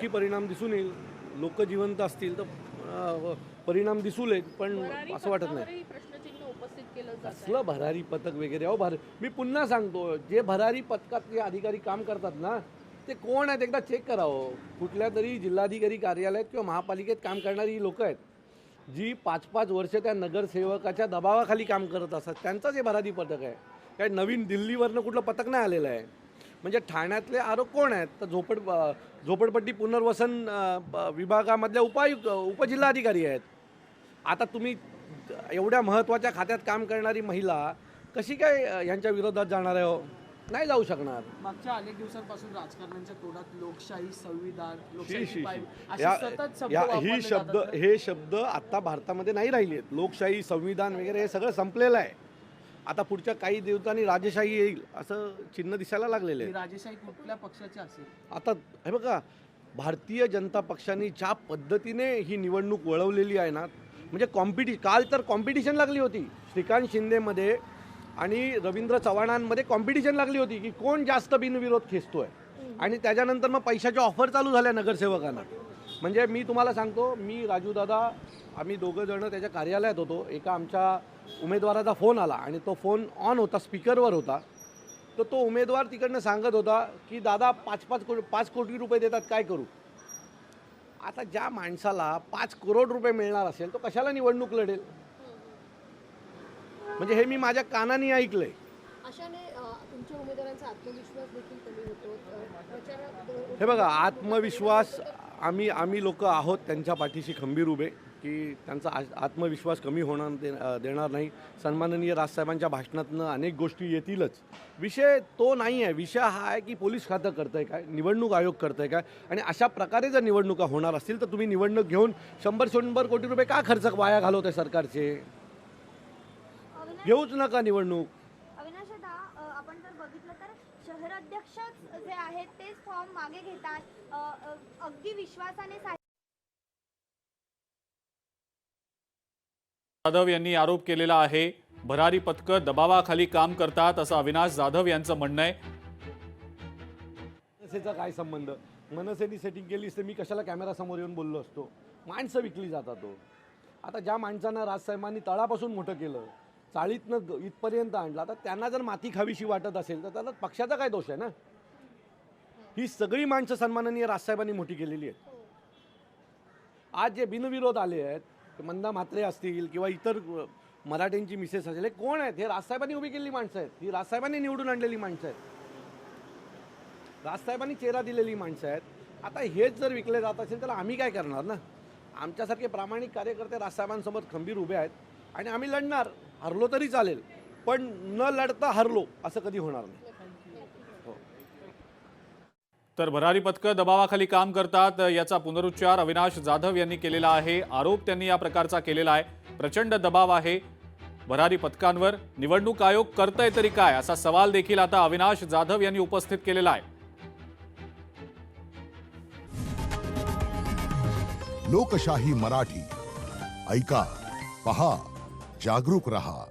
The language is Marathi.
नक्की परिणाम दिसून येईल. लोक जिवंत असतील तर परिणाम दिसून येईल, पण असं वाटत नाही. प्रश्नचिन्ह उपस्थित केलं जात आहे. असलं भरारी पथक वगैरे मी पुन्हा सांगतो, जे भरारी पथकातले अधिकारी काम करतात ना, ते कोण आहेत एकदा चेक करावं. कुठल्या तरी जिल्हाधिकारी कार्यालयात किंवा महापालिकेत काम करणारी ही लोक आहेत, जी 5-5 वर्ष त्या नगरसेवकाच्या दबावाखाली काम करत असतात. त्यांचंच हे भरारी पथक आहे. काय नवीन दिल्लीवरनं कुठलं पथक नाही आलेलं आहे. म्हणजे ठाण्यातले आरोप कोण आहेत तर झोपडपट्टी पुनर्वसन विभागामधल्या उपजिल्हाधिकारी आहेत. आता तुम्ही एवढ्या महत्त्वाच्या खात्यात काम करणारी महिला कशी काय यांच्या विरोधात जाणार आहे? हो, नाही जाऊ शकणार. मागच्या अनेक दिवसांपासून राजकारण्यांच्या तोंडात लोकशाही, संविधान, शी, लोकशाही शी, पायरी शी. असे सतत शब्द वापरले जातात. हे शब्द आता भारतामध्ये नाही राहिले आहेत. लोकशाही, संविधान वगैरे हे सगळं संपलेलं आहे. आता पुढच्या काही दिवसांनी राजेशाही येईल असं चिन्ह दिसायला लागलेलं आहे. ही राजेशाही कुठल्या पक्षाची असेल? आता हे बघा, भारतीय जनता पक्षाने ज्या पद्धतीने ही निवडणूक वळवलेली आहे ना, म्हणजे काल तर कॉम्पिटिशन लागली होती. श्रीकांत शिंदेमध्ये आणि रवींद्र चव्हाणांमध्ये कॉम्पिटिशन लागली होती की कोण जास्त बिनविरोध खेचतोय. आणि त्याच्यानंतर मग पैशाच्या ऑफर चालू झाल्या नगरसेवकांना. म्हणजे मी तुम्हाला सांगतो, मी राजूदादा आम्ही दोघं जण त्याच्या कार्यालयात होतो. एका आमच्या उमेदवाराचा फोन आला आणि तो फोन ऑन होता, स्पीकरवर होता. तर तो उमेदवार तिकडनं सांगत होता की दादा 5 कोटी रुपये देतात, काय करू? आता ज्या माणसाला 5 करोड रुपये मिळणार असेल तो कशाला निवडणूक लढेल? म्हणजे हे मी माझ्या कानाने ऐकलंय. अशाने तुमच्या उमेदवारांचा आत्मविश्वास देखील कमी होतो. प्रचारात हे बघा, आत्मविश्वास आम्ही लोक आहोत त्यांच्या पाठीशी खंबीर उभे, की त्यांचा आत्मविश्वास कमी होणार देणार नाही. सन्माननीय राजसाहेबांच्या भाषणातनं अनेक गोष्टी येतीलच. विषय तो नाही आहे. विषय हा आहे की पोलीस खातं करतं आहे काय, निवडणूक आयोग करतं आहे काय. आणि अशा प्रकारे जर निवडणुका होणार असतील तर तुम्ही निवडणूक घेऊन 100 कोटी रुपये का खर्च वाया घालवत आहे सरकारचे? घेऊच नका निवडणूक. अविनाश दादा, आपण जर बघितलं तर शहराध्यक्ष जे आहेत तेच फॉर्म मागे घेतात. अगदी विश्वासाने जाधव यांनी आरोप केलेला आहे. भरारी पथकं दबावाखाली काम करतात असं अविनाश जाधव यांचं म्हणणं आहे. मनसेचा काय संबंध? मनसेनी सेटिंग केली असते, मी कशाला कॅमेरा समोर येऊन बोललो असतो? माणसं विकली जातात. हो, आता ज्या माणसांना राजसाहेबांनी तळापासून मोठं केलं, चाळीतनं इथपर्यंत आणलं, आता त्यांना जर माती खावीशी वाटत असेल तर त्याला पक्षाचा काय दोष आहे ना? ही सगळी माणसं सन्माननीय राजसाहेबांनी मोठी केलेली आहेत. आज जे बिनविरोध आले आहेत, मंदा म्हात्रे असतील किंवा इतर मराठ्यांची मिसेस असेल, हे कोण आहेत? हे राजसाहेबांनी उभी केलेली माणसं आहेत. ही राजसाहेबांनी निवडून आणलेली माणसं आहेत. राजसाहेबांनी चेहरा दिलेली माणसं आहेत. आता हेच जर विकले जात असेल तर आम्ही काय करणार ना? आमच्यासारखे प्रामाणिक कार्यकर्ते राजसाहेबांसमोर खंबीर उभे आहेत आणि आम्ही लढणार. हरलो तरी चालेल, पण न लढता हरलो असं कधी होणार नाही. तर भरारी पथकं दबावाखाली काम करतात याचा पुनरुच्चार अविनाश जाधव यांनी केलेला आहे. आरोप त्यांनी या प्रकारचा केलेला आहे. प्रचंड दबाव आहे भरारी पथकांवर. निवडणूक आयोग करतंय तरी काय असा सवाल देखील आता अविनाश जाधव यांनी उपस्थित केलेला आहे. लोकशाही मराठी ऐका, पहा, जागरूक रहा.